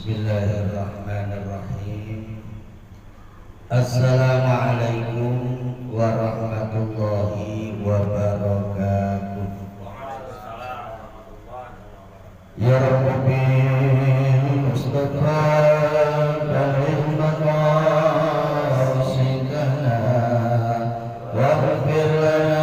Bismillahirrahmanirrahim. Assalamualaikum warahmatullahi wabarakatuh. Ya Rabbi Mustafa balligh maqasidana waghfir lana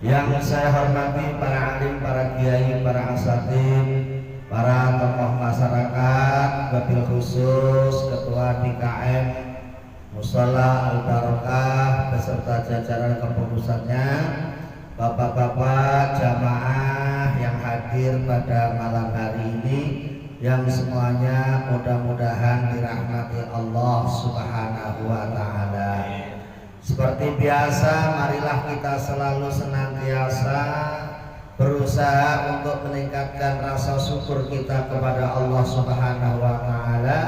Yang saya hormati para alim, para kiai, para asatid, para tokoh masyarakat, wabil khusus Ketua DKM Mushola Al Barokah beserta jajaran kepengurusannya, bapak-bapak jamaah yang hadir pada malam hari ini, yang semuanya mudah-mudahan dirahmati Allah Subhanahu wa Ta'ala. Seperti biasa, marilah kita selalu senantiasa berusaha untuk meningkatkan rasa syukur kita kepada Allah Subhanahu wa Ta'ala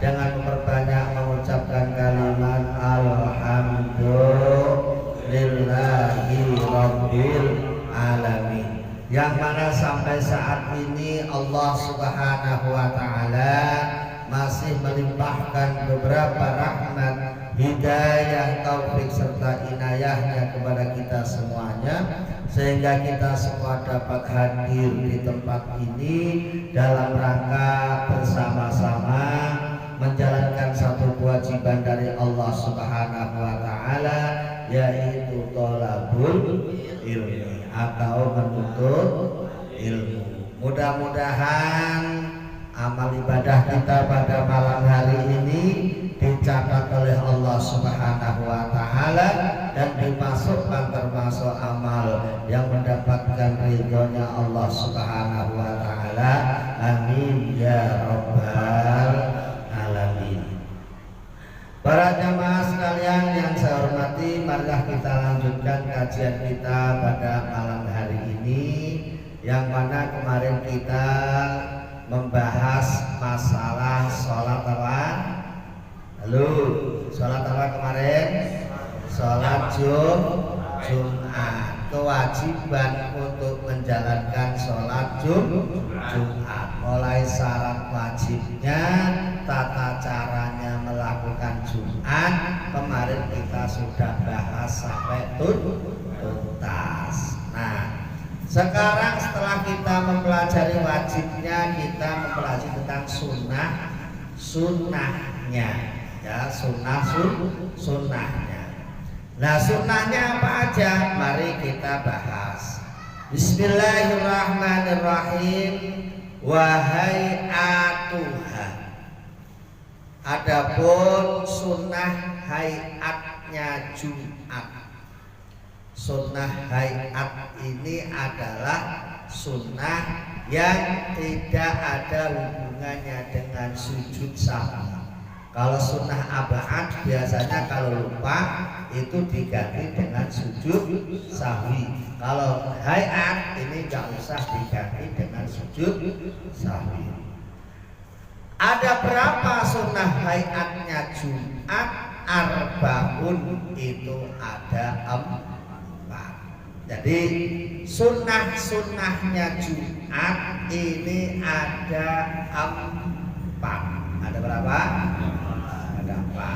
dengan memperbanyak mengucapkan kalimat Alhamdulillahi Rabbil Alamin, yang mana sampai saat ini Allah Subhanahu wa Ta'ala masih melimpahkan beberapa rahmat, hidayah, taufik serta inayahnya kepada kita semuanya, sehingga kita semua dapat hadir di tempat ini dalam rangka bersama-sama menjalankan satu kewajiban dari Allah Subhanahu wa Ta'ala, yaitu thalabul ilmi atau menuntut ilmu. Mudah-mudahan amal ibadah kita pada malam hari ini dicatat oleh Allah Subhanahu wa taala dan dimasukkan termasuk amal yang mendapatkan ridhonya Allah Subhanahu wa taala. Amin ya rabbal alamin. Para jamaah sekalian yang saya hormati, marilah kita lanjutkan kajian kita pada malam hari ini, yang mana kemarin kita membahas masalah sholat apa? Lalu sholat apa kemarin? Sholat Jumat. Kewajiban untuk menjalankan sholat Jumat, mulai syarat wajibnya, tata caranya melakukan Jumat, kemarin kita sudah bahas sampai tuntas. Nah, sekarang setelah kita mempelajari wajibnya, kita mempelajari tentang sunnahnya, ya, sunnahnya. Nah, sunnahnya apa aja? Mari kita bahas. Bismillahirrahmanirrahim. Wahai atuha. Adapun sunnah hayatnya Jumat. Sunnah hayat ini adalah sunnah yang tidak ada hubungannya dengan sujud sahwi. Kalau sunnah abad biasanya kalau lupa itu diganti dengan sujud sahwi. Kalau hayat ini nggak usah diganti dengan sujud sahwi. Ada berapa sunnah hayatnya Jumat? Arbaun, itu ada 4. Jadi sunnahnya Jumat ini ada 4. Ada berapa? Ada 4.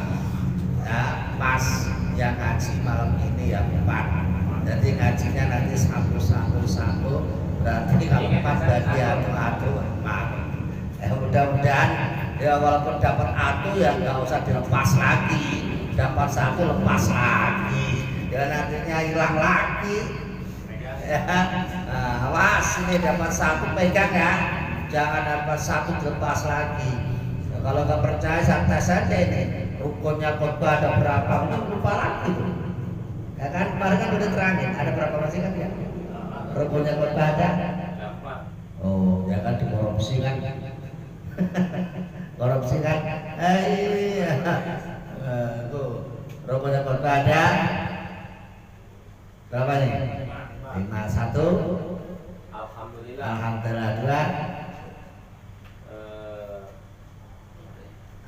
Ya, pas yang ngaji malam ini ya 4. Jadi ngajinya nanti satu. Berarti kalau 4 berarti atu 4. Mudah-mudahan ya walaupun dapat atu ya nggak usah dilepas lagi. Dapat 1 lepas lagi. Ya nantinya hilang lagi. Ya, awas ini dapat 1 pegang ya. Jangan dapat 1 dilepas lagi. Kalau nggak percaya santai saja ini. Rukunnya khotbah ada berapa? Lupa lagi tuh. Ya kan kemarin kan udah terangin. Ada berapa masih kan ya? Rukunnya khotbah ada? Oh, ya kan dikorupsi kan? Korupsi kan? Iya. Tuh. Rukunnya khotbah ada? Berapa nih? 51. Alhamdulillah 2.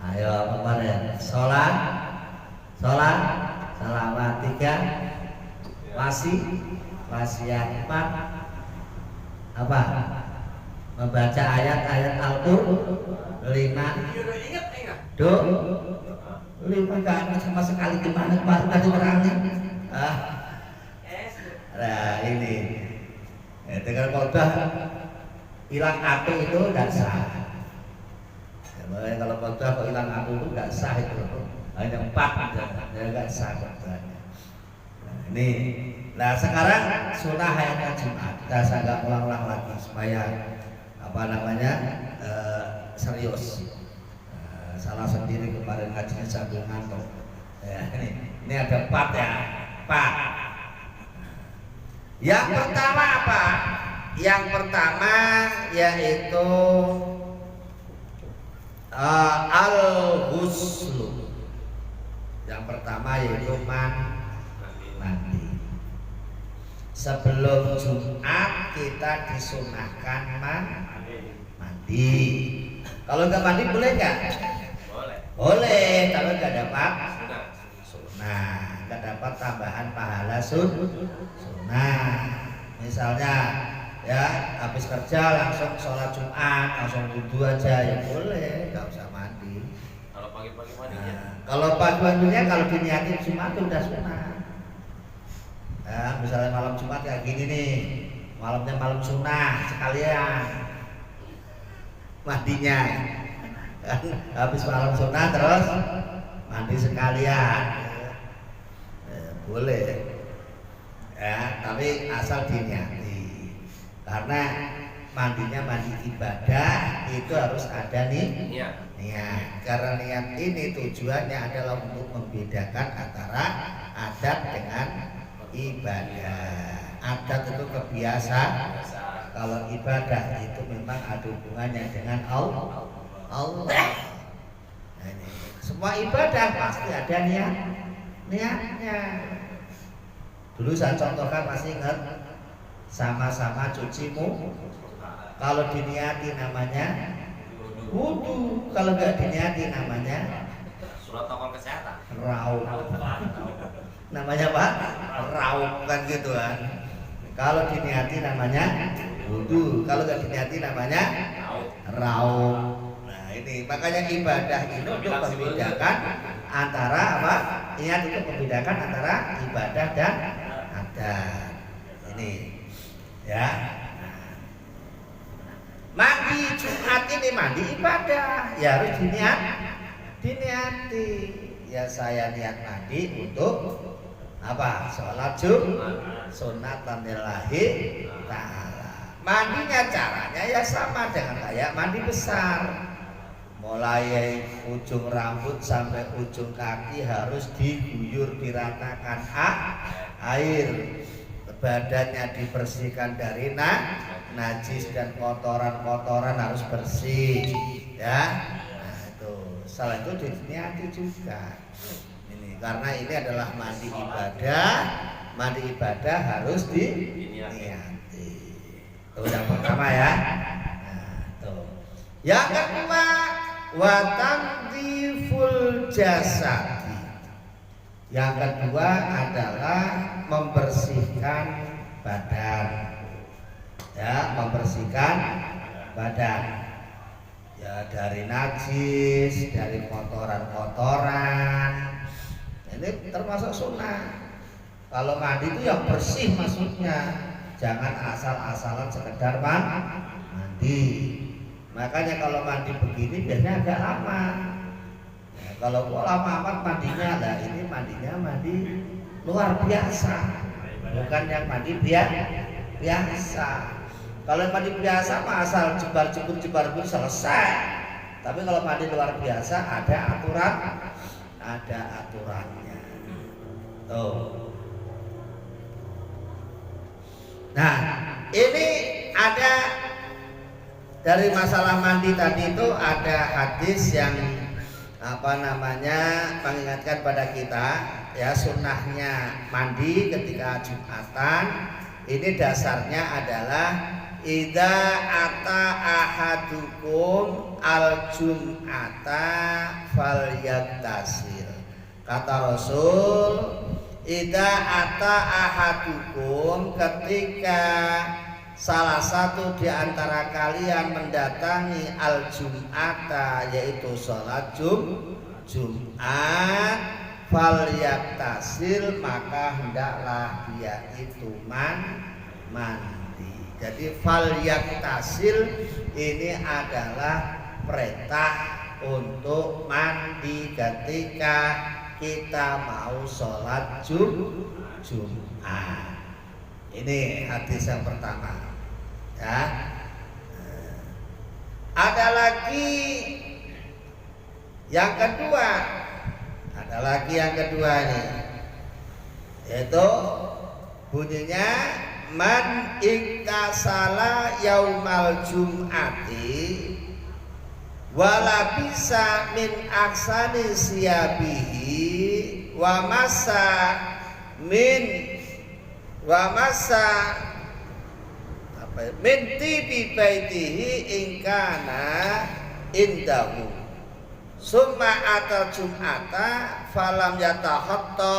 Ayo kemarin sholat salawat 3, wasiat 4, apa? Membaca ayat-ayat Al-Qur'an 5. Duh, 5 nggak ada sama sekali gimana baru tadi terangin. Nah ini, dengan khotbah hilang atu itu nggak sah. Kalau khotbah kok hilang atu itu nggak sah itu, hanya 4 aja, nggak sah khotbahnya. Ini, nah sekarang sunnah hayatnya Jumat. Saya nggak ulang-ulang lagi supaya serius. Salah sendiri kemarin ngajinya sambil ngantuk. Ya, ini ada 4 ya, 4. Yang pertama apa? Yang pertama yaitu al-ghuslu. Yang pertama yaitu mandi. Sebelum Jumat kita disunahkan mandi. Kalau nggak mandi boleh nggak? Boleh. Kalau nggak dapat sunnah, nggak dapat tambahan pahala sunnah. Misalnya ya habis kerja langsung sholat Jumat, langsung wudhu aja ya boleh, nggak usah mandi. Kalau pagi-pagi mandinya? Kalau pagi-paginya kalau diniatin Jumat itu udah sunnah. Ya, misalnya malam Jumat kayak gini nih, malamnya malam sunnah sekalian mandinya. Habis malam sunnah terus mandi sekalian. Boleh. Ya, tapi asal diniati. Karena mandinya mandi ibadah itu harus ada nih Niat. niat. Karena niat ini tujuannya adalah untuk membedakan antara adat dengan ibadah. Adat itu kebiasaan, Biasa. kalau ibadah itu memang ada hubungannya dengan Allah. Nah, ini. Semua ibadah pasti ada niatnya. Dulu saya contohkan, masih ingat, sama-sama cucimu. Kalau diniati namanya wudu, kalau nggak diniati namanya Surat tokol kesehatan. raup. Namanya apa? Raup kan gitu kan. Kalau diniati namanya wudu, kalau nggak diniati namanya raup. Nah ini makanya ibadah itu untuk membedakan antara apa? Niat itu membedakan antara ibadah dan adat. Ini ya. Mandi Jumat ini mandi ibadah, ya harus diniati. Ya saya niat mandi untuk apa? Sholat Jumat, sunatan lillahi ta'ala. Mandinya caranya ya sama dengan kayak mandi besar. Mulai ujung rambut sampai ujung kaki harus diguyur, diratakan air. Badannya dibersihkan dari najis dan kotoran-kotoran harus bersih, ya. Nah itu, salah itu diniati juga. Ini karena ini adalah mandi ibadah harus diniati. Itu yang pertama ya. Nah, tuh. Yang kedua, wa tandiful jasad. Yang kedua adalah membersihkan badan. Ya, membersihkan badan. Ya, dari najis, dari kotoran-kotoran. Ini termasuk sunnah. Kalau mandi itu yang bersih maksudnya. Jangan asal-asalan sekedar mandi. Makanya kalau mandi begini biasanya agak lama. Kalau lama amat mandinya, lah ini mandi luar biasa, bukan yang mandi biasa. Kalau mandi biasa mah asal jebar-jebur selesai. Tapi kalau mandi luar biasa ada aturannya. Tuh. Nah, ini ada dari masalah mandi tadi itu ada hadis yang mengingatkan pada kita ya, sunnahnya mandi ketika Jumatan. Ini dasarnya adalah idza ata ahadukum al jum'ata falyaghtasil. Kata Rasul, idza ata ahadukum, ketika salah satu di antara kalian mendatangi al-jum'ata, yaitu sholat Jumat, falyaktasil, maka hendaklah dia itu mandi. Jadi falyaktasil ini adalah perintah untuk mandi ketika kita mau sholat Jumat. Ini hadis yang pertama. Ya. Ada lagi yang kedua. Nih. Yaitu bunyinya man iktasala yaumal jum'ati wala bisa min aksani siyabihi wa masa min tibi baitihi ingkana indahu summa ata jum'ata falam yatahatta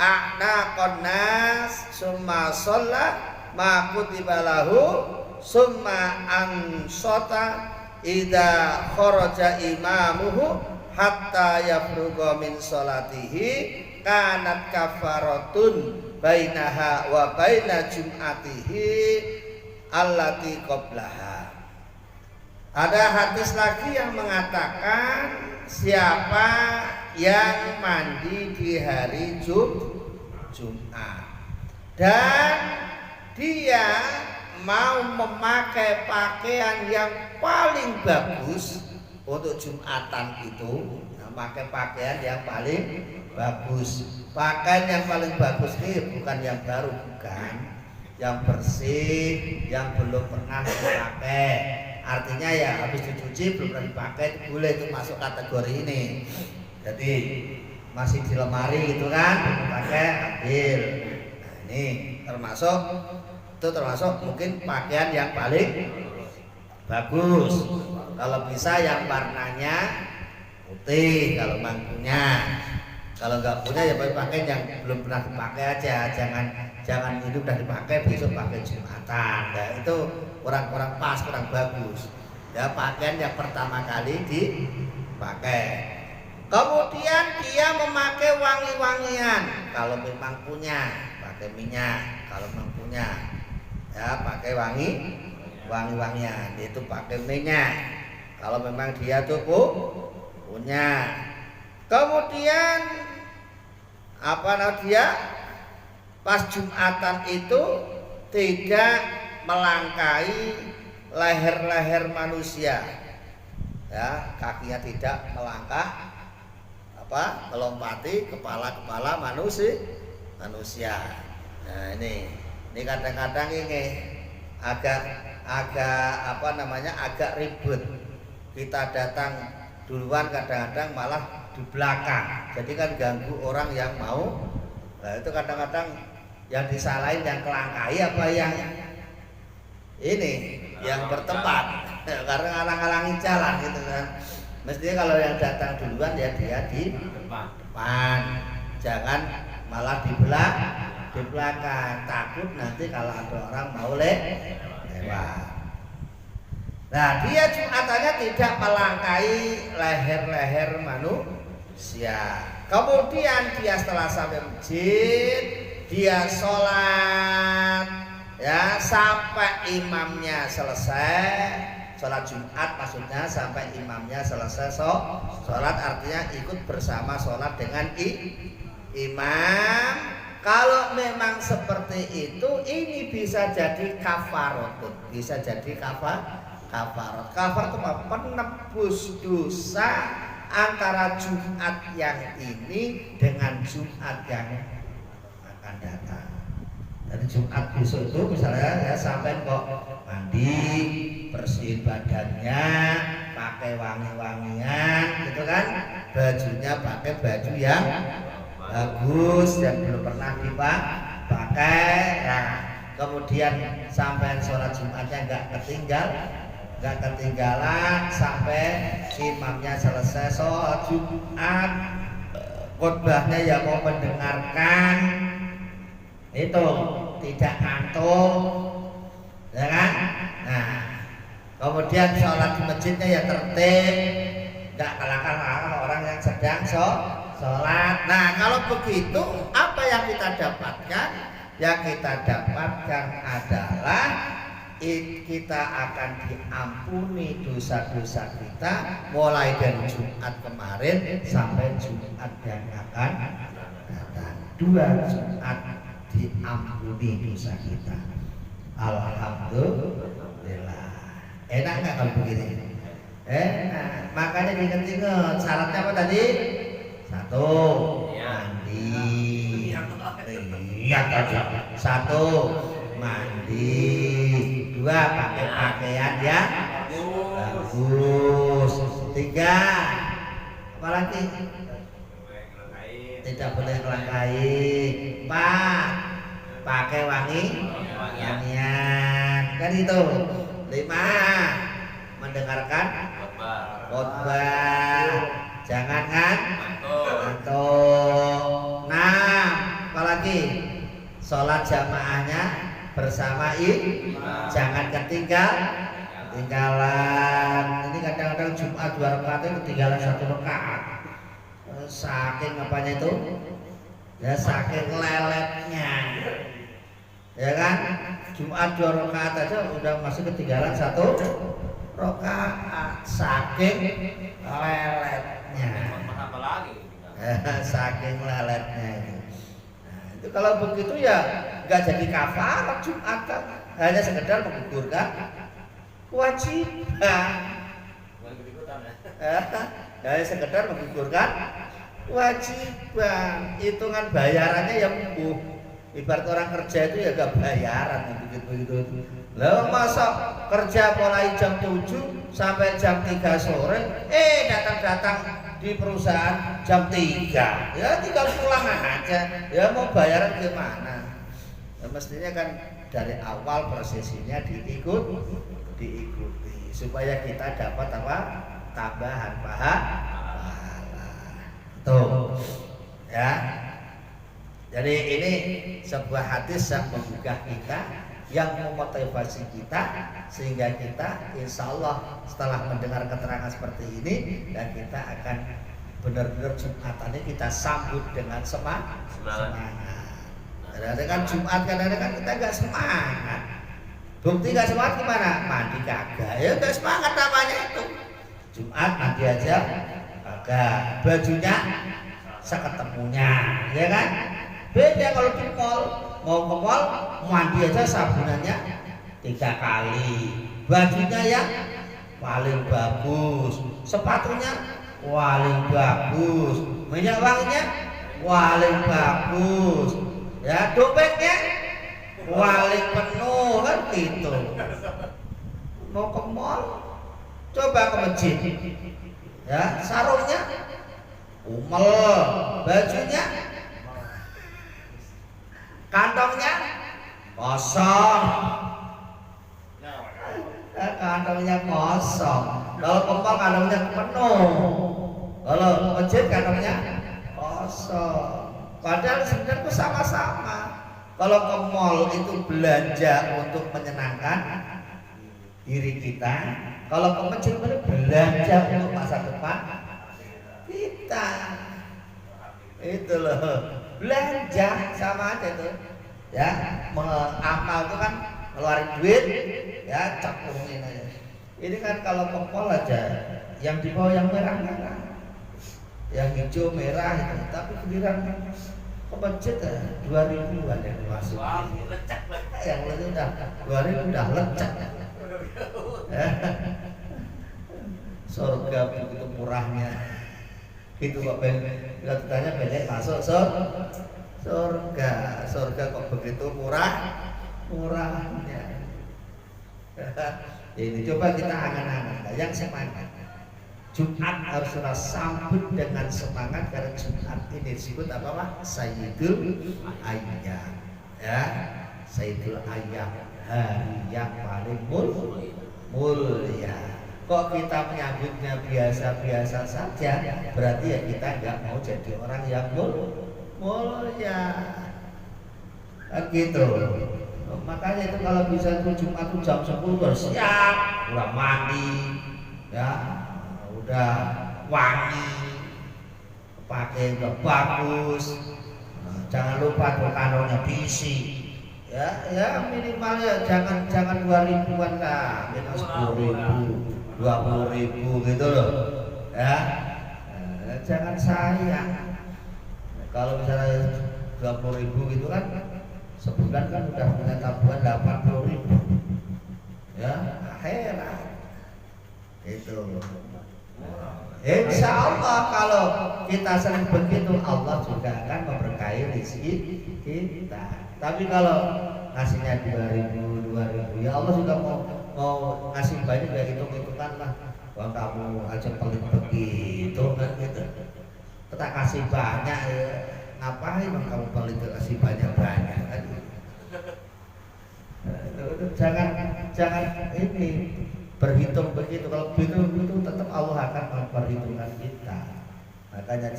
a'naqan nas summa sholla ma kutiba lahu summa ansota idza kharaja imamuhu hatta yafruga min sholatihi kanat kafaratun bainaha wa baina jum'atihi allati qablaha. Ada hadis lagi yang mengatakan siapa yang mandi di hari Jumat dan dia mau memakai pakaian yang paling bagus untuk Jumatan itu, memakai pakaian yang paling bagus. Pakaian yang paling bagus ini bukan yang baru, bukan, yang bersih, yang belum pernah dipakai. Artinya ya habis dicuci belum pernah dipakai, boleh itu masuk kategori ini. Jadi masih di lemari gitu kan, pakai ambil. Nah, ini termasuk mungkin pakaian yang paling bagus. Kalau bisa yang warnanya putih kalau memang punya. Kalau nggak punya ya pakai yang belum pernah dipakai aja. Jangan itu udah dipakai besok pakai Jumatan. Nah, itu kurang pas, kurang bagus. Ya pakaian yang pertama kali dipakai. Kemudian dia memakai wangi-wangian. Kalau memang punya, pakai minyak. Kalau memang punya, ya pakai wangi-wangian. Itu pakai minyak. Kalau memang dia tuh punya. Kemudian dia pas Jumatan itu tidak melangkahi leher-leher manusia. Ya, kakinya tidak melompati kepala manusia. Nah, ini kadang-kadang ini agak ribet. Kita datang duluan, kadang-kadang malah di belakang. Jadi kan ganggu orang yang mau. Nah, itu kadang-kadang yang disalahin yang kelangkai apa yang ini yang bertempat karena ngalang-ngalangin jalan gitu kan. Mestinya kalau yang datang duluan ya dia di depan. Jangan malah di belakang. Takut nanti kalau ada orang mau lewat. Nah, dia Jumatannya tidak melangkahi leher-leher manusia. Kemudian dia setelah sampai masjid, dia sholat, ya sampai imamnya selesai. Sholat Jumat maksudnya sampai imamnya selesai sholat, artinya ikut bersama sholat dengan imam. Kalau memang seperti itu, ini bisa jadi kafaratun, bisa jadi kafarat. Kafarat itu penebus dosa antara Jumat yang ini dengan Jumat yang akan datang. Dari Jumat besok itu misalnya ya sampai kok mandi, bersihin badannya, pakai wangi-wangian gitu kan, bajunya pakai baju yang bagus yang belum pernah dipakai. Nah, kemudian sampai sholat Jumatnya nggak ketinggalan sampai imamnya selesai sholat Jumat, khotbahnya yang mau mendengarkan itu tidak ngantuk, ya kan? Nah, kemudian sholat di masjidnya ya tertib, nggak kalahkan orang yang sedang sholat. Nah, kalau begitu apa yang kita dapatkan? Yang kita dapatkan adalah kita akan diampuni dosa-dosa kita mulai dari Jumat kemarin sampai Jumat yang akan datang. 2 Jumat diampuni dosa kita. Alhamdulillah. Enak nggak kalau begini? Enak. Makanya diingat-ingat syaratnya apa tadi? 1, mandi. Lihat aja. 1, mandi. 2, pakai pakaian yang bagus. 3, apalagi? Tidak boleh melangkahi. 4, pakai wangian. Kan itu. 5, mendengarkan khotbah. Jangan ngantuk. 6, apalagi? Sholat jamaahnya bersama jangan ketinggalan. Ini kadang-kadang Jumat 2 rakaat itu ketinggalan 1 rakaat. Saking apanya itu? Ya saking leletnya. Ya kan? Jumat 2 rakaat aja udah masih ketinggalan 1 rakaat. Saking leletnya. Saking leletnya itu. Nah, itu kalau begitu ya nggak jadi kafarat Jumatan. hanya sekedar menggugurkan kewajiban. Hanya sekedar menggugurkan kewajiban. Hitungan bayarannya yang ibarat orang kerja itu ya gak bayaran begitu. Lah masa kerja mulai jam 7 sampai jam 3 sore, datang di perusahaan jam 3. Ya tinggal pulang aja. Ya mau bayaran gimana? Ya, mestinya kan dari awal prosesinya diikuti supaya kita dapat apa? Tambahan pahala. Tuh. Ya. Jadi ini sebuah hadis yang menggugah kita, yang memotivasi kita, sehingga kita insya Allah setelah mendengar keterangan seperti ini, dan kita akan benar-benar Jumatannya kita sambut dengan semangat. Kadang-kadang kan Jumat, kadang-kadang kita nggak semangat. Bukti nggak semangat gimana? Mandi kagak, ya nggak semangat namanya itu. Jumat mandi aja kagak, bajunya seketemunya, ya kan? Beda kalau di mall, mau ke mall mandi aja sabunannya 3 kali, bajunya yang paling bagus, sepatunya paling bagus, minyak wanginya paling bagus, ya dompetnya paling penuh kan gitu. Mau ke mall, coba ke masjid, ya sarungnya umel, bajunya kantongnya kosong, kantongnya kosong. Kalau ke mall kantongnya penuh, kalau ke masjid kantongnya kosong. Padahal sebenarnya sama-sama. Kalau ke mall itu belanja untuk menyenangkan diri kita, kalau ke masjid belanja untuk masa depan kita. Itu loh, belanja sama aja tuh. Ya, mengamal itu kan ngeluarin duit, ya cakungin aja. Ini kan kalau ke mall aja, yang di bawah yang merah-merah, yang hijau merah itu, tapi giliran ke masjid 2.000-an yang masuk. Yang lebih udah 2.000 udah lecek. Surga begitu murahnya. Itu kok tanya pendek masuk surga kok begitu murahnya. Ini coba kita angan-angan yang semangat. Jumat harus kita sambut dengan semangat, karena Jumat ini disebut apa Pak? Sayyidul Ayyam. Ya, Sayyidul Ayyam, hari yang paling mulia. Kok kita menyambutnya biasa-biasa saja, berarti ya kita nggak mau jadi orang yang mulia. Gitu. Makanya itu kalau bisa itu Jumat itu jam 10 udah siap, udah mandi, ya, udah wangi, pakai udah bagus. Jangan lupa tuh kantongnya diisi. Ya minimalnya jangan 2.000-an lah, minus 10.000, 20.000 gitu loh. Ya, jangan sayang. Kalau misalnya 20.000 gitu kan, sebulan kan udah punya tabungan 80.000. Ya, heran. Itu. Insya Allah kalau kita sering begitu, Allah juga akan memberkahi rezeki kita. Tapi kalau ngasihnya 2.000, ya Allah juga mau ngasih banyak, ya hitung-hitungan lah. Wah kamu aja pelit begitu kan gitu. Kita kasih banyak ya, ngapain kamu pelit kasih banyak-banyak kan? Jangan ini berhitung begitu. Kalau begitu tetap Allah akan memperhitungkan kita. Makanya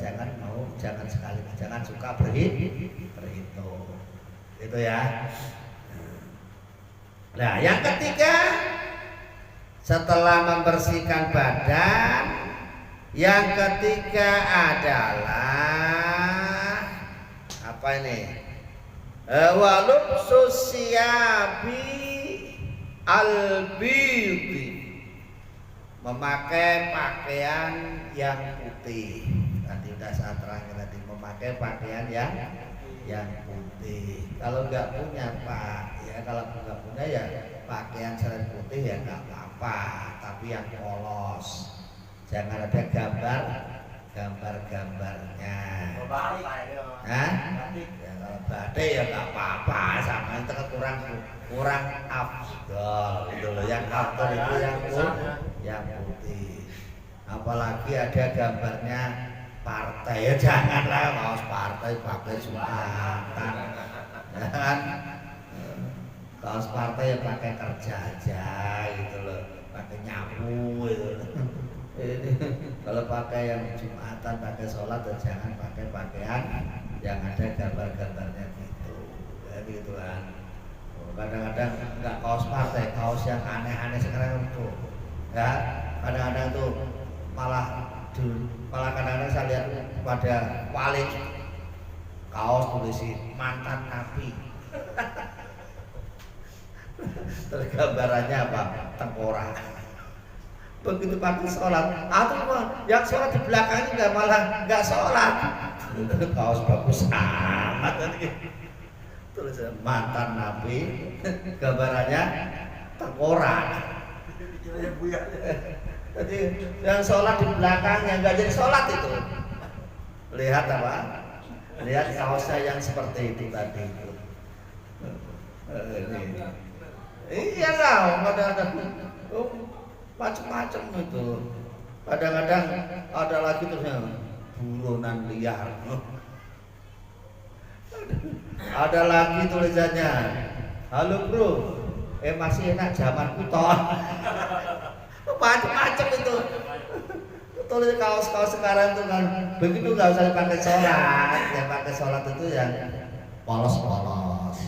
jangan suka berhitung. Itu ya. Nah, yang ketiga, setelah membersihkan badan, yang ketiga adalah apa ini? Walubsus siyabi al-bidhi, memakai pakaian yang putih. Tadi sudah saya terangkan tadi, memakai pakaian yang putih. Kalau nggak punya Pak, ya kalau nggak punya ya pakaian selain putih ya nggak apa-apa, tapi yang polos, jangan ada gambarnya. Hah? Ya kalau batik ya nggak apa-apa, sama itu kan kurang afdol gitu loh. Yang afdol itu yang putih. Apalagi ada gambarnya partai, ya janganlah kaos partai pakai Jumatan. Kan kaos partai ya pakai kerja aja gitu loh, pakai nyapu gitu. Kalau pakai yang Jumatan, pakai sholat, ya jangan pakai pakaian yang ada gambar-gambarnya gitu. Ya gitu kan. Kadang-kadang nggak kaos partai, kaos yang aneh-aneh sekarang itu. Ya, kadang-kadang tuh malah kadang-kadang saya lihat pada wali kaos tulisi mantan nabi. Terus gambarannya apa? Tengkorak. Begitu pakai sholat, atau yang sholat di belakangnya malah nggak sholat. Kaos bagus amat tadi. Terus mantan nabi, gambarannya tengkorak. Jadi yang sholat di belakangnya nggak jadi sholat itu. Lihat apa? Lihat kaosnya yang seperti itu tadi. Iya lah, kadang-kadang macam-macam itu. Kadang-kadang ada lagi tuh yang buronan liar. Ada lagi tulisannya, halo bro, masih enak zaman kuton. Macam-macam itu. Tulis kaos-kaos sekarang tuh kan begitu, nggak usah pakai sholat. Yang pakai sholat itu yang polos-polos,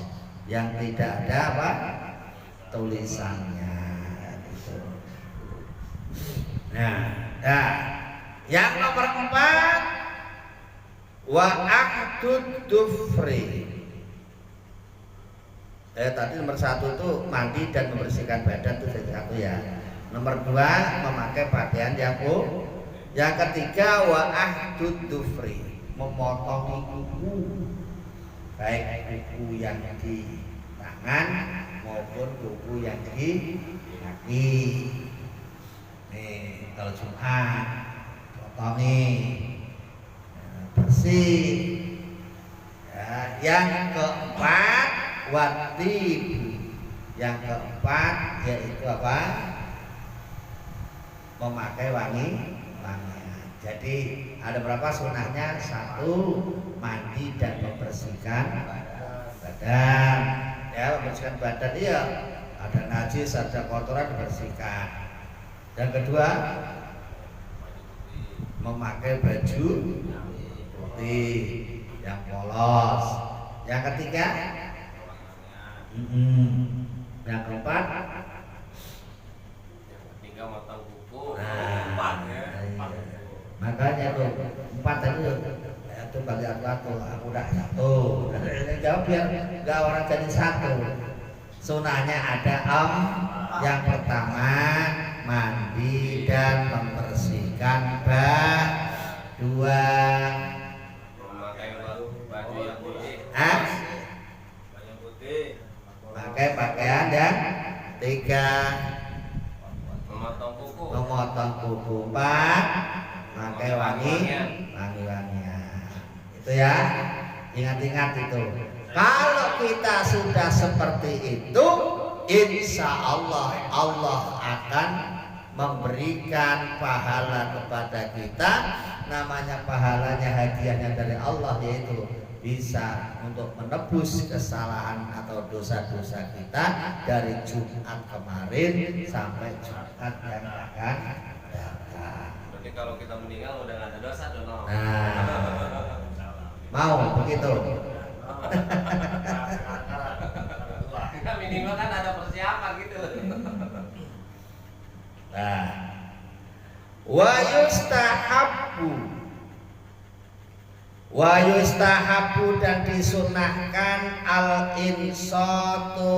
yang tidak ada apa tulisannya gitu. Nah, yang nomor 4 wa aqdud dufri. Tadi nomor 1 tuh mandi dan membersihkan badan itu jadi 1 ya. Nomor 2 memakai pakaian yang yang ketiga wa aqdud dufri, memotong kuku, baik kuku yang di tangan maupun kuku yang di kaki. Nih kalau Jumat potongi bersih. Ya, yang keempat watib, yang keempat yaitu apa? Memakai wangian. Jadi ada berapa sunahnya? 1 mandi dan membersihkan badan. Ya, membersihkan badan iya, ada najis, ada kotoran dibersihkan. Yang kedua memakai baju putih yang polos. Yang ketiga yang keempat motong kuku. Makanya tuh 4 tadi itu bagi aku udah 1. Jawab biar nggak orang jadi 1. Sunahnya ada yang pertama mandi dan membersihkan badan. 2 memakai baju yang putih. Pakai pakaian. Dan 3 Memotong kuku. 4 pakai wangian. Itu ya, ingat-ingat itu. Kalau kita sudah seperti itu, insya Allah akan memberikan pahala kepada kita. Namanya pahalanya hadiahnya dari Allah, yaitu bisa untuk menebus kesalahan atau dosa-dosa kita dari Jumat kemarin sampai Jumat yang akan datang. Berarti kalau kita meninggal udah nggak ada dosa dong. Nah, mau begitu? Minimal kan ada persiapan gitu. Nah, wa yustahabbu dan disunahkan al-insatu,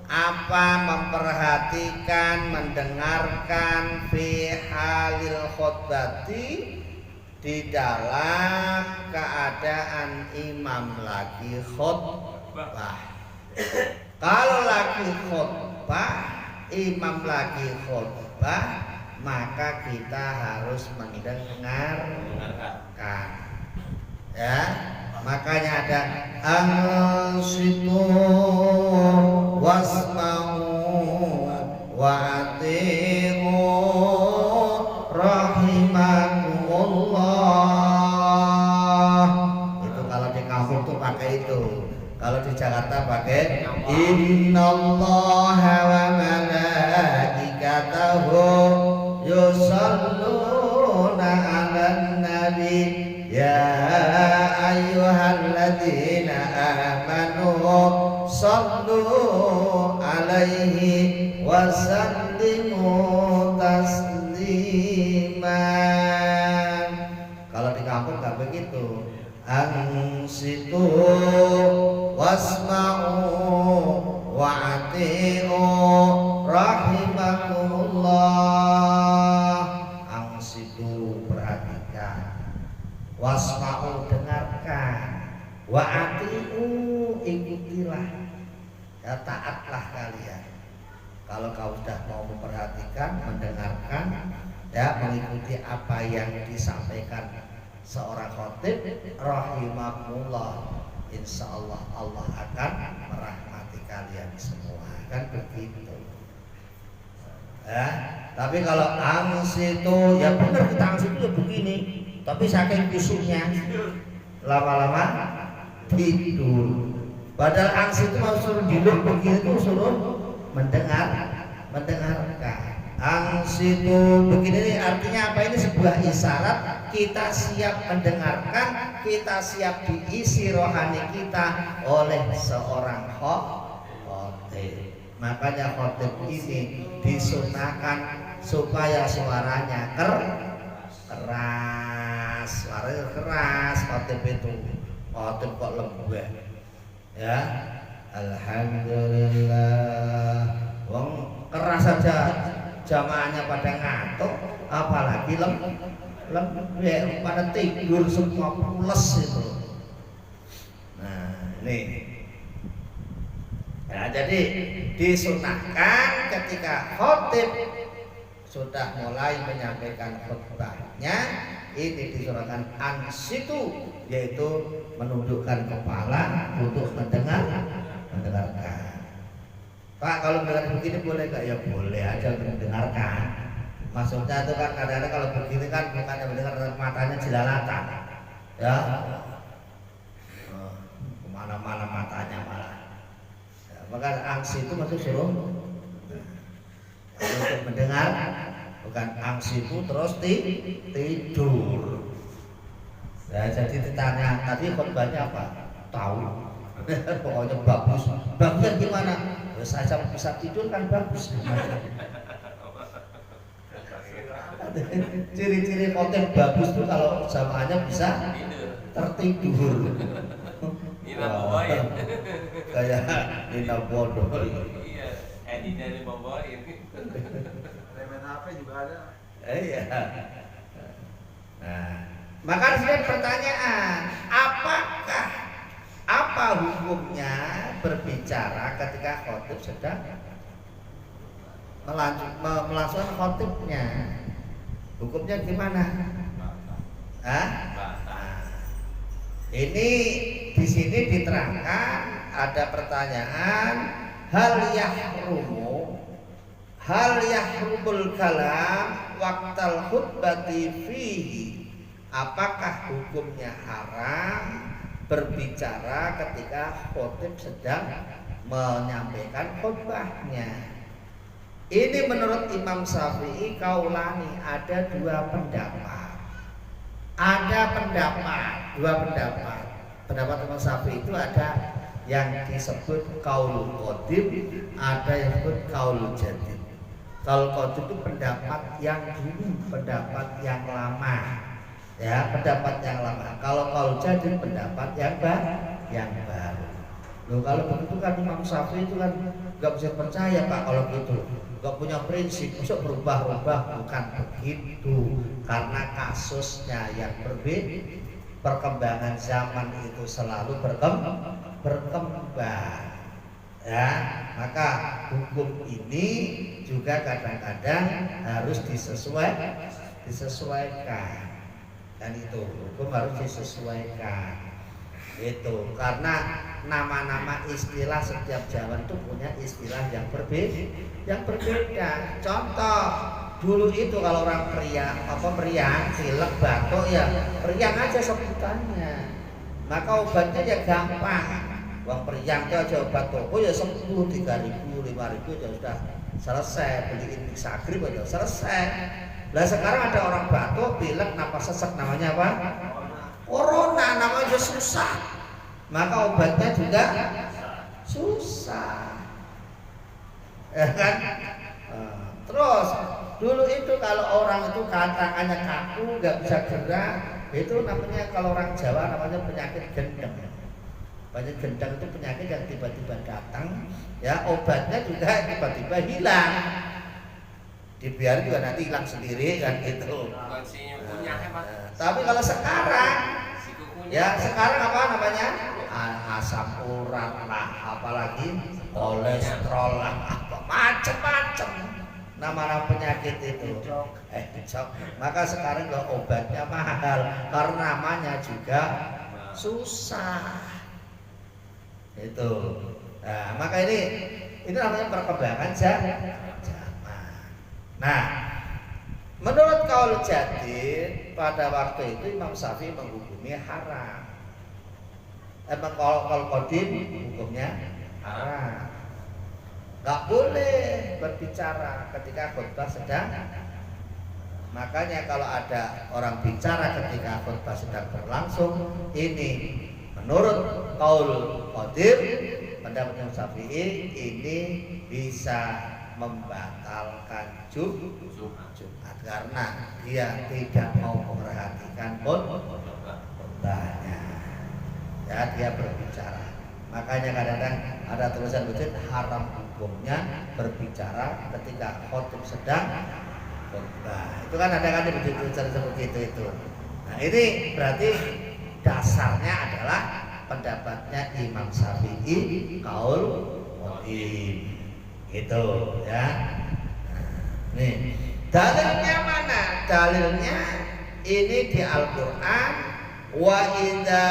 apa memperhatikan, mendengarkan fi halil khutbati, di dalam keadaan imam lagi khutbah. Kalau lagi khutbah, imam lagi khutbah, maka kita harus mendengarkan. Ya, makanya ada ansitu wasma'u wa ati'u rahimakumullah. Itu kalau di kampung tuh pakai itu. Kalau di Jakarta pakai innallaha wa malaikatahu yusholluna 'alan nabi ya ayyuhalladzina amanu shallu 'alaihi wa sallimu taslima. Kalau di kampung nggak begitu. Ansitu wasma'u wa ati'u rahimakumullah. Ansitu perhatikan, wasma'u dengarkan, wa ati'u ikutilah, ya taatlah kalian. Kalau kau sudah mau memperhatikan, mendengarkan, ya mengikuti apa yang disampaikan seorang khatib, rahimakumullah, insya Allah Allah akan merahmati kalian semua, kan begitu. Ya, tapi kalau ansitu, ya benar kita ansitu ya begini, tapi saking kusuknya lama-lama tidur. Padahal ansitu mau suruh duduk begini tuh suruh mendengarkan. Ansitu begini artinya apa? Ini sebuah isyarat kita siap mendengarkan, kita siap diisi rohani kita oleh seorang khatib. Makanya khatib ini disunahkan supaya suaranya keras, suaranya keras. Khatib itu, khatib kok lembut ya. Alhamdulillah, wong keras saja jamaahnya pada ngantuk, apalagi lembut pada tidur semua pules itu. Nah ini ya, jadi disunahkan ketika khatib sudah mulai menyampaikan khutbahnya, ini disunahkan ansitu, yaitu menundukkan kepala untuk mendengarkan. Pak, kalau dengar begini boleh nggak? Ya boleh aja untuk mendengarkan. Maksudnya itu kan kadang-kadang kalau begini kan bukannya mendengar, matanya jelalatan, ya, kemana-mana matanya malah. Ya, maka angsi itu maksud suruh untuk mendengar, bukan angsi itu terus tidur. Ya, jadi ditanya tadi khutbahnya apa? Tahu. Pokoknya bagus. Bagusnya gimana? Ya, saya bisa tidur kan bagus. Ciri-ciri konten bagus tuh kalau jamaahnya bisa tertidur. Nina bawain. Kayak Nina bodoh. Iya, Edina ini bawain. Remen HP juga ada. Iya. Nah, maka ada pertanyaan, apa hukumnya berbicara ketika khatib sedang melangsungkan khatibnya? Hukumnya gimana? Ini di sini diterangkan ada pertanyaan, hal yahrumul kalam waqtal khutbati fihi. Apakah hukumnya haram berbicara ketika khatib sedang menyampaikan khutbahnya? Ini menurut Imam Syafi'i kaulani, ada dua pendapat. Dua pendapat. Pendapat Imam Syafi'i itu ada yang disebut kaulul qadim, ada yang disebut kaulul jadid. Kaul qadim itu pendapat yang dulu, pendapat yang lama. Ya, pendapat yang lama. Kalau kaul jadid pendapat yang baru. Loh, kalau begitu kan Imam Syafi'i itu kan nggak bisa percaya Pak kalau gitu. Gak punya prinsip, masuk berubah-ubah, bukan begitu. Karena kasusnya yang berbeda, perkembangan zaman itu selalu berkembang. Ya, maka hukum ini juga kadang-kadang harus disesuaikan. Dan itu hukum harus disesuaikan. Itu karena nama-nama istilah setiap zaman itu punya istilah yang berbeda. Contoh, dulu itu kalau orang meriang, pilek, batuk ya meriang aja sebutannya. Maka obatnya ya gampang. Uang meriang itu aja obat toko ya 10, 3.000, 5.000 ya sudah selesai. Beliin Mixagrip aja selesai. Lah sekarang ada orang batuk, pilek, napas sesak, namanya apa? Corona, namanya susah. Maka obatnya juga susah. Ya kan? Terus dulu itu kalau orang itu tangannya kaku, nggak bisa gerak, itu namanya kalau orang Jawa namanya penyakit gendeng. Penyakit gendeng itu penyakit yang tiba-tiba datang, ya obatnya juga tiba-tiba hilang. Dibiarin juga nanti hilang sendiri kan gitu. Tapi kalau sekarang, ya sekarang apa namanya? Asam urat lah, apalagi kolesterol lah, apa macam-macam nama-nama penyakit itu. Maka sekarang kalau obatnya mahal karena namanya juga susah. Itu. Nah, maka ini namanya perkembangan zaman. Nah, menurut kaul jadid pada waktu itu Imam Syafi'i menghukumi haram. Kalau qadim hukumnya haram. Gak boleh berbicara ketika khutbah sedang. Makanya kalau ada orang bicara ketika khutbah sedang berlangsung, ini menurut kaul qadim pendapat Imam Syafi'i ini bisa membatalkan Jumat karena dia tidak mau memperhatikan khutbahnya. Ya, dia berbicara. Makanya kadang-kadang ada tulisan wujud haram hukumnya berbicara ketika khotib sedang khutbah. Itu kan ada kan tulisan seperti itu. Nah, ini berarti dasarnya adalah pendapatnya Imam Syafi'i kaul qadim. Gitu ya. Nih, dalilnya mana? Dalilnya ini di Al-Qur'an, wa idza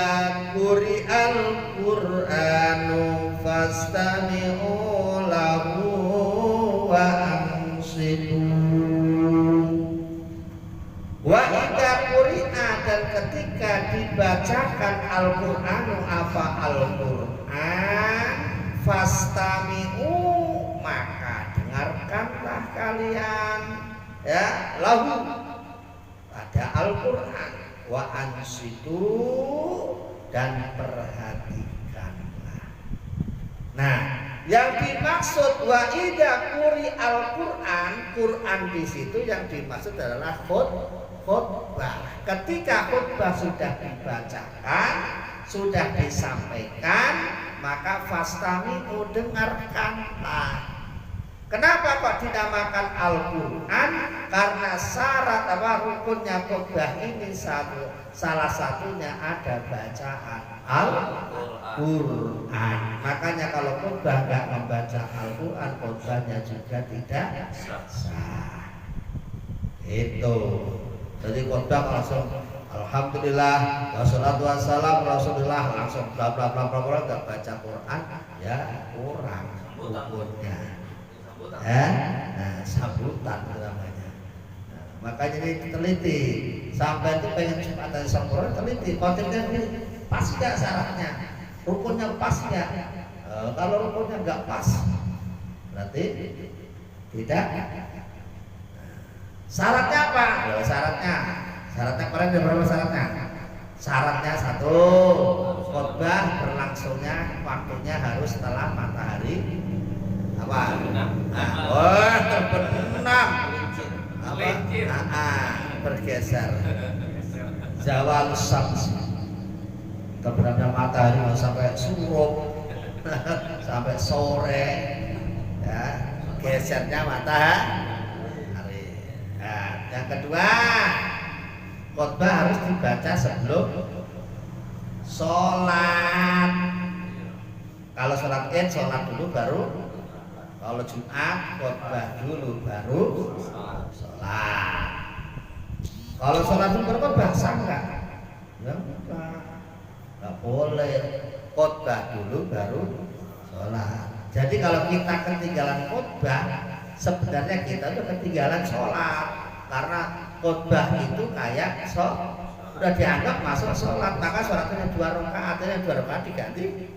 quri'al qur'anu fastami'u lahu wa ansitu. Wa idza quri'a, dan ketika dibacakan Al-Qur'anu apa Al-Qur'an, fastami'u, maka dengarkanlah kalian ya lahu pada Al-Qur'an, wa ansitu, dan perhatikanlah. Nah, yang dimaksud wa idza quri al-Qur'an, Quran di situ yang dimaksud adalah khutbah. Ketika khutbah sudah dibacakan, sudah disampaikan, maka fastami'u, dengarkanlah. Kenapa kok dinamakan Al-Qur'an? Karena syarat rukunnya khutbah ini salah satunya ada bacaan Al-Qur'an. Makanya kalau khutbah nggak membaca Al-Qur'an, khutbahnya juga tidak sah. Itu. Jadi khutbah langsung alhamdulillah wassalatu wassalamu rasulillah, langsung bla bla bla bla, nggak baca Quran ya kurang hukumnya. Nah, sambutan namanya. Nah, makanya ini teliti sampai itu pengen Jumatan sempurna, teliti kontennya ini pas nggak syaratnya, rukunnya pas nggak. Kalau rukunnya nggak pas berarti tidak. Syaratnya apa? Syaratnya kemarin ada berapa syaratnya? Syaratnya satu, khutbah berlangsungnya waktunya harus setelah matahari apa? Terbenam. Apa? Bergeser. Zawal syams. Terbenamnya matahari sampai surup, sampai sore. Ya, gesernya matahari. Nah, yang kedua, khutbah harus dibaca sebelum sholat. Kalau sholat Id sholat dulu baru, kalau Jumat khotbah dulu baru sholat. Kalau sholat dulu baru khotbah sah enggak? Ya enggak boleh, khotbah dulu baru sholat. Jadi kalau kita ketinggalan khotbah, sebenarnya kita itu ketinggalan sholat, karena khotbah itu kayak udah dianggap masuk sholat, maka sholatnya 2 rakaat, artinya 2 rakaat diganti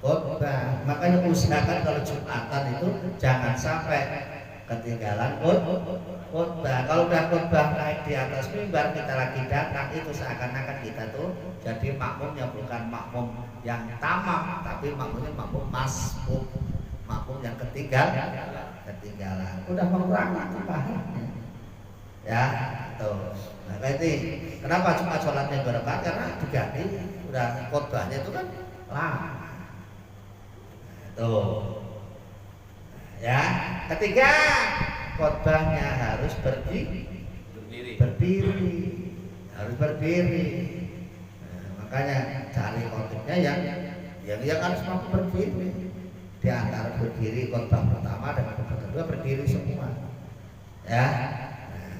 khotbah. Makanya usahakan kalau Jumatan itu jangan sampai ketinggalan khotbah. Kalau udah khotbah naik di atas mimbar, kita lagi datang, itu seakan-akan kita tuh jadi makmumnya bukan makmum yang tamam, tapi makmumnya makmum masbuk, makmum yang ketinggalan. Udah mengurangi pahalanya. Ya, tuh. Nah, ini kenapa cuma sholatnya 2 rakaat? Karena diganti, udah khotbahnya itu kan lama. Tuh. Ya, ketiga khotbahnya harus berdiri. Harus berdiri. Nah, makanya cari khotibnya yang harus mampu berdiri. Di antara berdiri khotbah pertama dan khotbah kedua berdiri semua. Ya.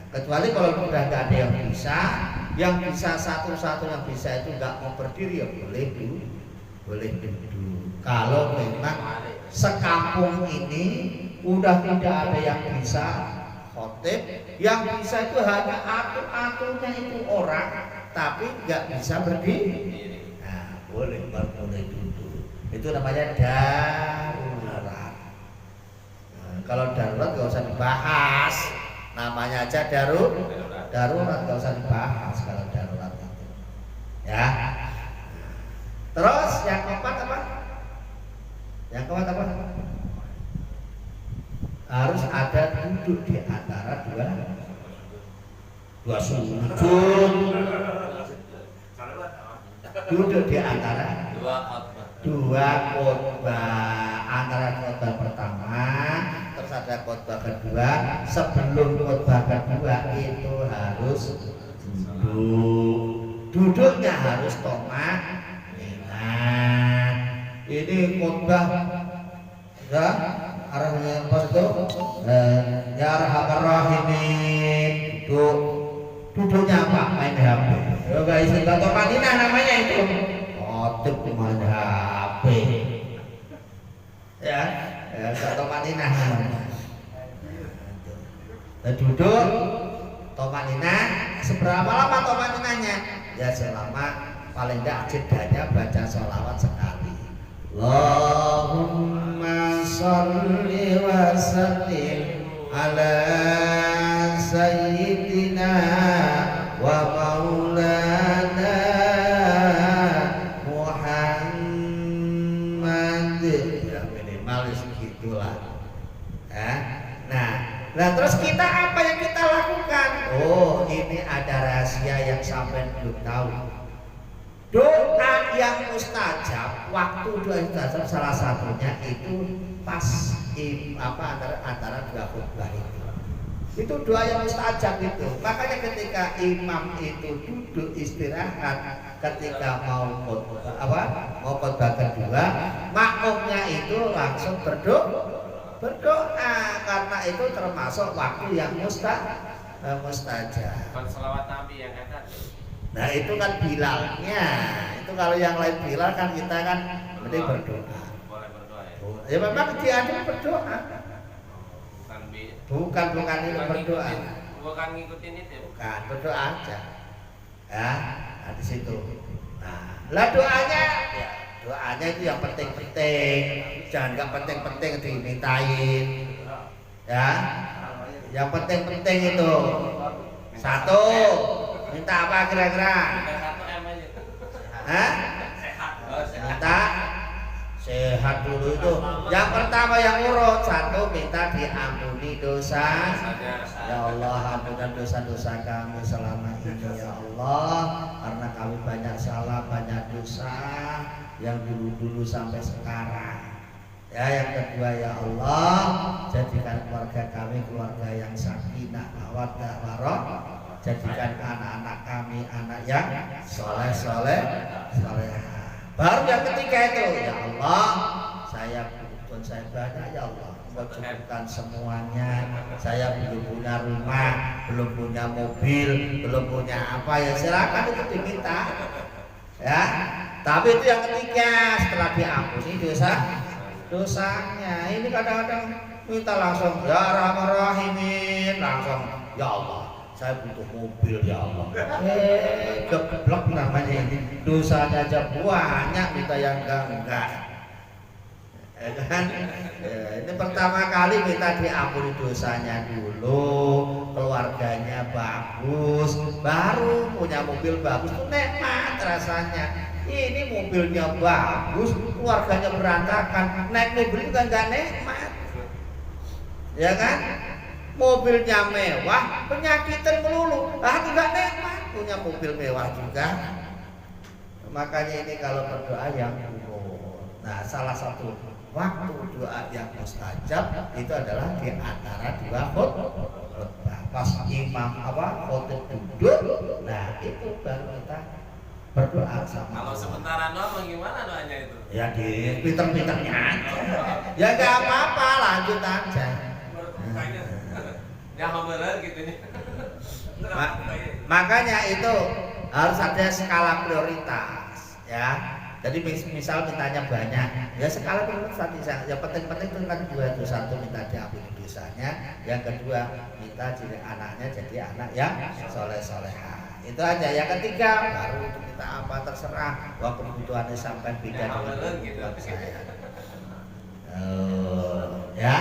Kecuali kalau udah nggak ada yang bisa satu-satu yang bisa itu nggak mau berdiri, ya boleh duduk. Kalau memang sekampung ini udah tidak ada yang bisa khotib, yang bisa itu hanya aku-akunya itu orang, tapi nggak bisa berdiri. Nah, boleh duduk. Itu namanya darurat. Nah, kalau darurat nggak usah dibahas. Namanya aja darurat, nggak usah dibahas kalau darurat itu. Ya. Terus yang keempat apa? Harus ada duduk di antara dua sujud. Duduk di antara dua khotbah, antara khotbah pertama terus ada khotbah kedua. Sebelum khotbah kedua itu harus duduknya harus tomak. Nah, ini khotbah ya arahnya apa itu? Ya arhamar rahimin. Duduknya apa? Main HP. Ya guys, enggak tomaninah namanya itu. Khotib main HP. Ya, enggak tomaninah namanya. Duduk tomaninah. Seberapa lama tomaninahnya? Ya selama paling enggak jedanya baca sholawat sekali. Allahumma sholli wa sallim ala sayyidina wa maulana Muhammad. Ya minimal segitulah. Nah terus kita apa yang kita lakukan? Oh, ini ada rahasia yang sampai belum tahu. Doa yang mustajab, waktu doa mustajab salah satunya itu pas antara dua khutbah itu. Itu doa yang mustajab itu. Makanya ketika imam itu duduk istirahat, ketika mau khutbah kedua, makmumnya itu langsung berdoa karena itu termasuk waktu yang mustajab. Bukan selawat Nabi yang kata. Nah itu kan bilalnya. Itu kalau yang lain bilal kan kita kan mesti berdoa. Boleh berdoa ya. Ya memang dia ada berdoa. Bukan ini berdoa. Bukan ngikutin itu. Bukan berdoa aja. Ya, di situ. Nah, lah doanya itu yang penting-penting. Jangan nggak penting-penting dimintain. Ya. Yang penting-penting itu. Satu. Minta apa kira-kira? Hah? Minta sehat dulu itu. Yang pertama yang urut, satu minta diampuni dosa. Ya Allah, ampunkan dosa-dosa kami selama ini ya Allah, karena kami banyak salah, banyak dosa yang dulu-dulu sampai sekarang. Ya, yang kedua ya Allah, jadikan keluarga kami keluarga yang sakinah, mawaddah, warahmah. Jadikan anak-anak kami anak yang soleh. Baru yang ketiga itu, ya Allah, saya butuh saya banyak ya Allah. Kau cukupkan semuanya. Saya belum punya rumah, belum punya mobil, belum punya apa ya silakan itu diminta. Ya, tapi itu yang ketiga setelah diampuni dosanya. Ini kadang-kadang minta langsung ya Rahman Rahimin, langsung ya Allah saya butuh mobil ya Allah. Geblek namanya ini, dosanya aja banyak minta yang enggak. Ya kan? Ini pertama kali minta diampuni dosanya dulu, keluarganya bagus, baru punya mobil bagus itu nikmat rasanya. Ini mobilnya bagus, keluarganya berantakan, naik mobil juga nggak nikmat, ya kan? Mobilnya mewah, penyakitan melulu, nggak nikmat. Punya mobil mewah juga. Makanya ini kalau berdoa yang nah salah satu waktu doa yang mustajab itu adalah di antara dua khutbah. Pas imam khutbah duduk, nah itu baru kita berdoa sama. Kalau sementara doang gimana doanya itu? Ya di pinter-pinternya aja. Ya nggak apa-apa, lanjut aja. Ya bener gitu nih. Makanya itu harus ada skala prioritas, ya. Jadi misal mintanya banyak, ya skala prioritas tadi. Yang penting-penting itu kan dua, itu satu minta diampuni dosanya, yang kedua minta jadi anaknya jadi anak yang soleh-soleha. Itu aja. Yang ketiga baru untuk minta apa terserah. Wah kebutuhannya sampai beda dengan kebutuhan saya. Ya,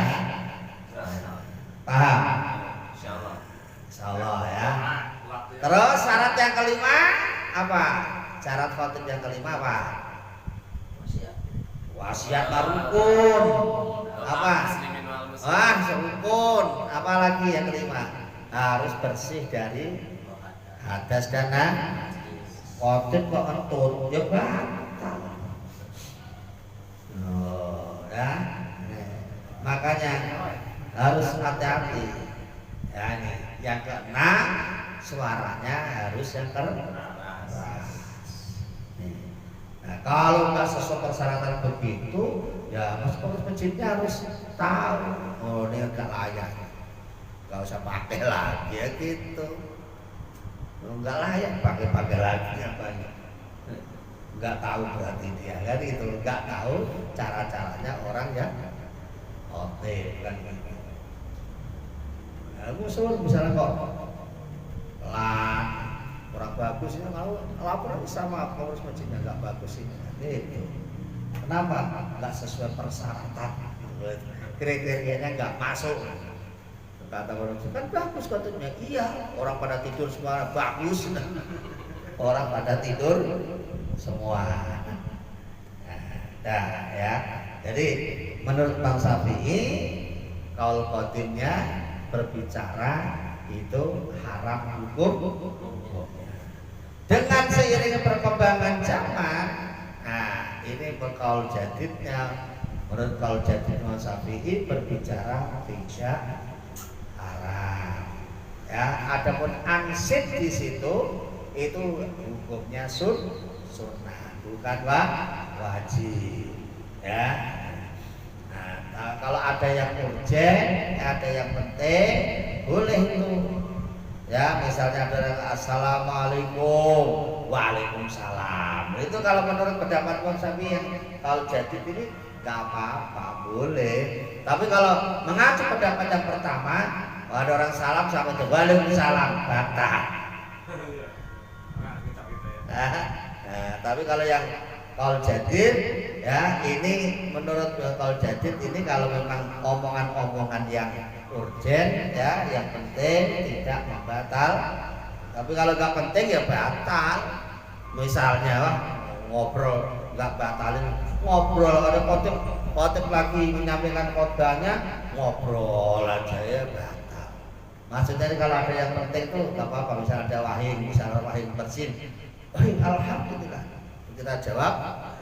paham? Insyaallah ya. Terus syarat yang kelima apa? Syarat khotib yang kelima apa? Wasiat rukun. Apa? Rukun. Apa lagi yang kelima? Harus bersih dari hadas dan najis. Khotib kok entut ya batal. Ya. Makanya harus hati-hati. Ya ini yang keenam, suaranya harus yang keras. Nah, kalau nggak sesuai persyaratan begitu, ya pengurus masjidnya harus tahu. Oh ini nggak layak, nggak usah pakai lagi ya gitu. Nggak layak pakai lagi apanya? Nggak tahu berarti dia kan itu, nggak tahu cara-caranya orang yang kan gitu. Musuh misalnya kok pelan kurang bagus ini mau laporan sama pengurus masjidnya nggak bagus ini itu kenapa nggak sesuai persyaratan kriterianya nggak masuk kata orang kan bagus katanya iya orang pada tidur semua bagus orang pada tidur semua nah ya jadi menurut Bang Syafi'i kaul khotimnya berbicara itu haram hukum. Dengan seiring perkembangan zaman, nah ini kaul jadidnya menurut kaul jadid Imam Syafi'i berbicara tidak haram. Ya, adapun ansid di situ itu hukumnya sunnah, bukan wajib. Ya. Nah, kalau ada yang urgen, ada yang penting, boleh itu. Ya, misalnya ada assalamualaikum, waalaikumsalam. Itu kalau menurut pendapat Imam Syafi'i yang kalau jadid ini nggak apa-apa, boleh. Tapi kalau mengacu pendapat yang pertama, ada orang salam sama itu waalaikumsalam, batal. Nah, tapi kalau yang kaul jadid ya ini menurut kaul jadid ini kalau memang omongan-omongan yang urgen ya yang penting tidak membatal. Tapi kalau nggak penting ya batal. Misalnya ngobrol nggak batalin ngobrol ada khotib lagi menyampaikan khotbahnya ngobrol aja ya batal. Maksudnya kalau ada yang penting tuh nggak apa-apa. Misalnya ada misalnya wahid bersin, alhamdulillah. Kita jawab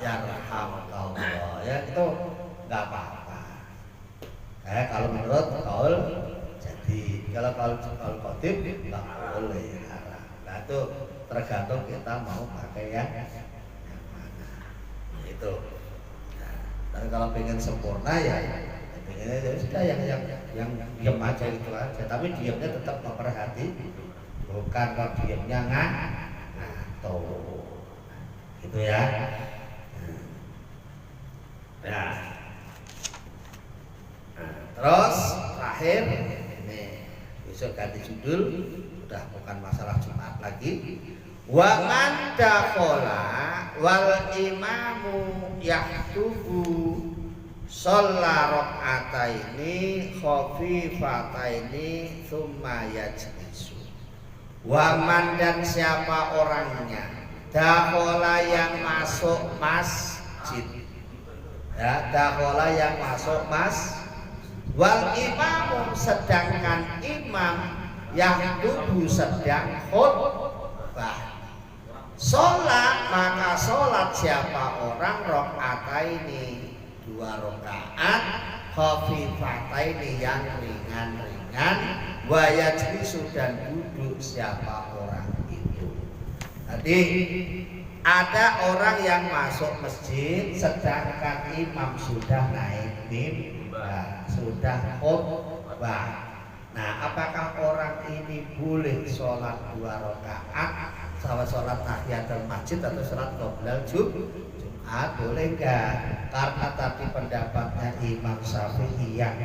ya rahmatullah ya itu nggak apa-apa. Kalau menurut kaul jadi kalau kaul khotib nggak boleh haram. Nah itu tergantung kita mau pakai yang mana. Itu. Nah, dan kalau pengen sempurna ya pengennya ya sudah yang diam aja itu aja. Tapi diamnya tetap memperhati, bukan kalau diamnya ngatur. Gitu ya. Nah, terus terakhir ini besok ganti judul, udah bukan masalah Jumat lagi. Wa man dakhala wal imamu yahtubu shalla rak'ataini khafifataini tsumma yajlisu. Wa man, dan siapa orangnya dakhala yang masuk masjid, ya, dakhala yang masuk wal imamu, sedangkan imam yahtubu sedang khutbah. Sholat, maka sholat siapa orang rakaataini, 2 rakaat, khafifataini yang ringan-ringan, wa yajlisu, dan duduk siapa orang itu. Tadi ada orang yang masuk masjid sedangkan imam sudah naik mimbar, sudah khutbah. Nah, apakah orang ini boleh sholat 2 rakaat sama sholat tahiyatul masjid atau sholat qoblal Jumat? Boleh enggak? Karena tadi pendapatnya Imam Syafi'i yang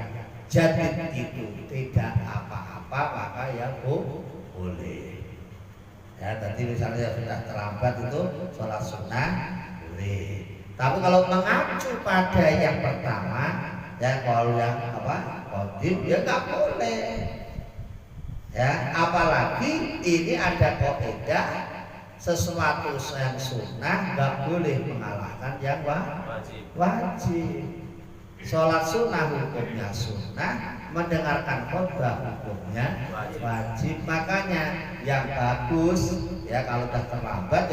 jadid itu tidak apa-apa, maka ya boleh. Ya, tadi misalnya sudah terlambat itu sholat sunnah boleh. Tapi kalau mengacu pada yang pertama, ya kalau yang qadim ya nggak boleh. Ya, apalagi ini ada kaidah sesuatu yang sunnah nggak boleh mengalahkan yang wajib. Sholat sunnah hukumnya sunnah, mendengarkan khutbah hukumnya wajib. Makanya yang bagus ya kalau udah terlambat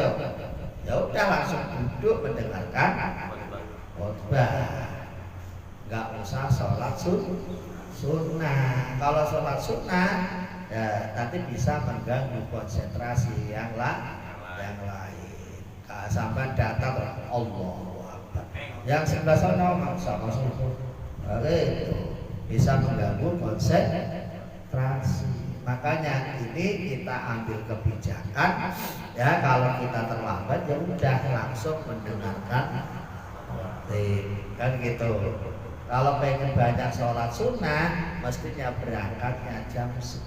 ya udah langsung duduk mendengarkan khutbah, nggak usah sholat sunnah. Kalau sholat sunnah ya nanti bisa mengganggu konsentrasi yang lain. Sampai datang Allahu Akbar, yang sebelah sana sama itu bisa mengganggu konsentrasi. Makanya ini kita ambil kebijakan ya, kalau kita terlambat ya udah langsung mendengarkan kan gitu. Kalau pengen banyak sholat sunnah mestinya berangkatnya jam 10,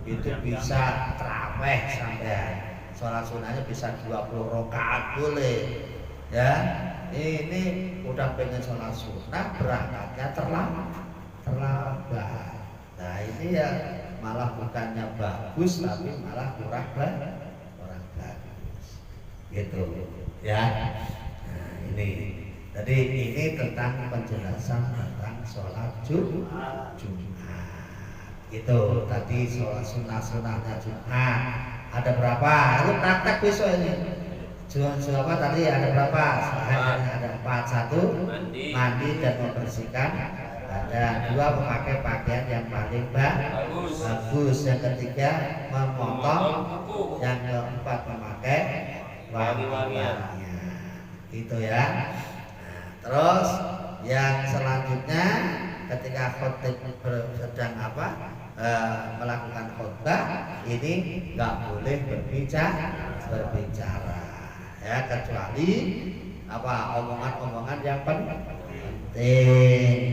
itu bisa tarawih sampai sholat sunnahnya bisa 20 rakaat boleh ya. Ini udah pengen sholat sunnah berangkatnya terlambat. Nah ini ya malah bukannya bagus tapi malah kurang bagus gitu ya. Nah ini jadi ini tentang penjelasan tentang sholat Jumat. Itu tadi sholat sunnahnya Jumat ada berapa? Lalu praktek besok ini. Apa tadi ada berapa? Ada 4. 1 mandi dan membersihkan. Ada 2 memakai pakaian yang paling bagus. Yang ketiga memotong. Yang keempat memakai wangi-wangian. Itu ya. Terus yang selanjutnya ketika khotib sedang melakukan khutbah ini nggak boleh berbicara ya, kecuali omongan-omongan yang penting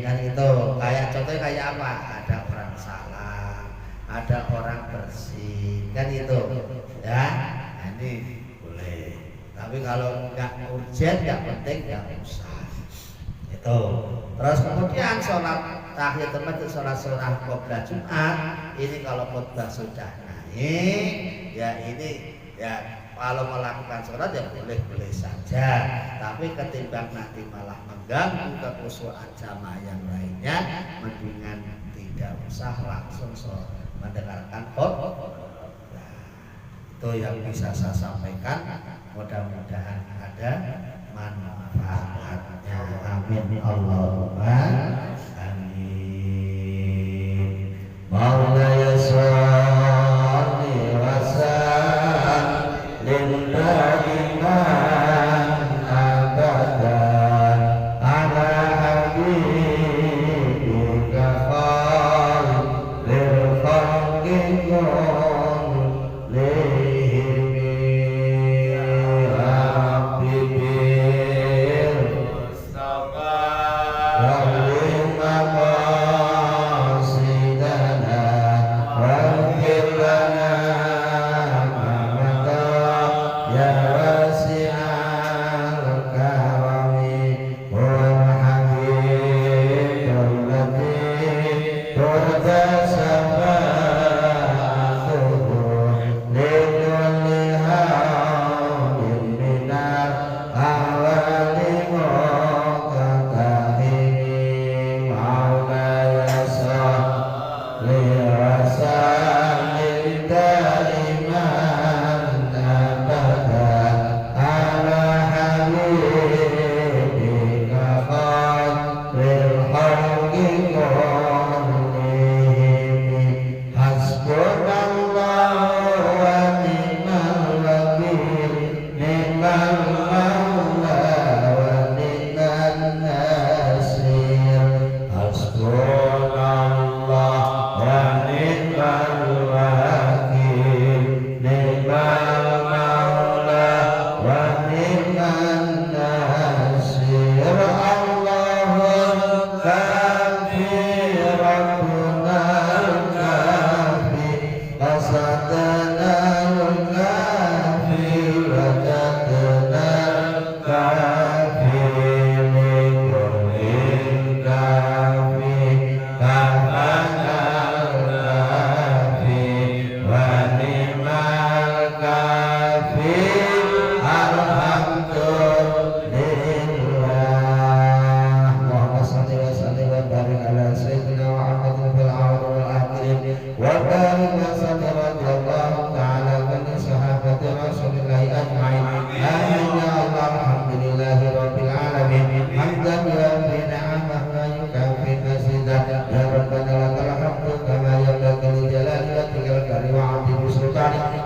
kan itu. Kayak contohnya kayak apa? Ada orang salah, ada orang bersih kan itu ya. Nah, ini boleh. Tapi kalau nggak urgent, nggak penting, nggak usah. Itu. Terus kemudian sholat tahiyatul masjid, sholat sunnah qoblal Jumat ini kalau khutbah sudah naik ya ini ya kalau melakukan sholat ya boleh saja. Tapi ketimbang nanti malah mengganggu kekhusyuan jamaah yang lainnya, mendingan tidak usah langsung mendengarkan khutbah. Itu yang bisa saya sampaikan. Mudah-mudahan ada manfaatnya. Amin Allahumma amin. Maulaya sholli wa sallim daiman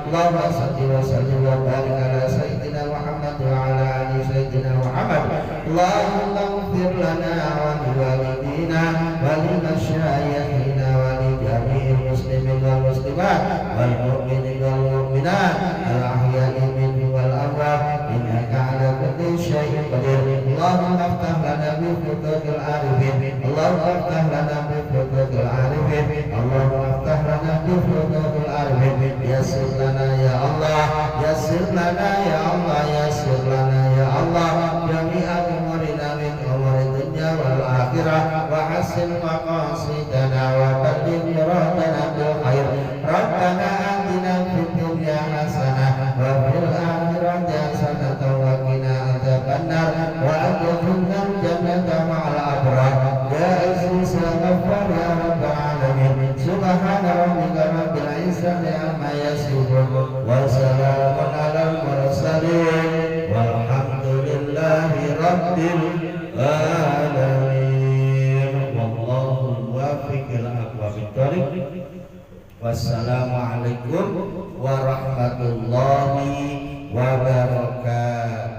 Allahumma salli wa sallim wa barik ala sayyidina Muhammad wa ala ali sayyidina Muhammad. Allahumma ighfir lana wa liwalidina wa li masyayikhina wa li jami'il muslimin wal muslimat wal mu'minin wal mu'minat al ahya'i minhum wal amwat innaka ala kulli syai'in qadir. Allahumma iftah lana bi futuhil arifin. Allahumma iftah lana bi futuhil arifin. Allahumma iftah lana bi futuhil arifin. Yassir lana ya Allah, yassir lana ya Allah, yassir lana ya Allah jami'a umurina min umuri dunya wal akhirah wa hasin maqasidana wa qaddim muradana bil khair. Rabbana atina fid dunya hasanah wa fil akhirati hasanah wa qina adzabannar wa adkhilna jannata ma'al abrar ya aziz ya ghaffar ya rabbal alamin. Subhana rabbika rabbil izzati amma yasifun wa salamun alal mursalin walhamdulillahi rabbil alamin. Wallahu muwaffiq ila aqwamit thoriq. Wassalamualaikum warahmatullahi wabarakatuh.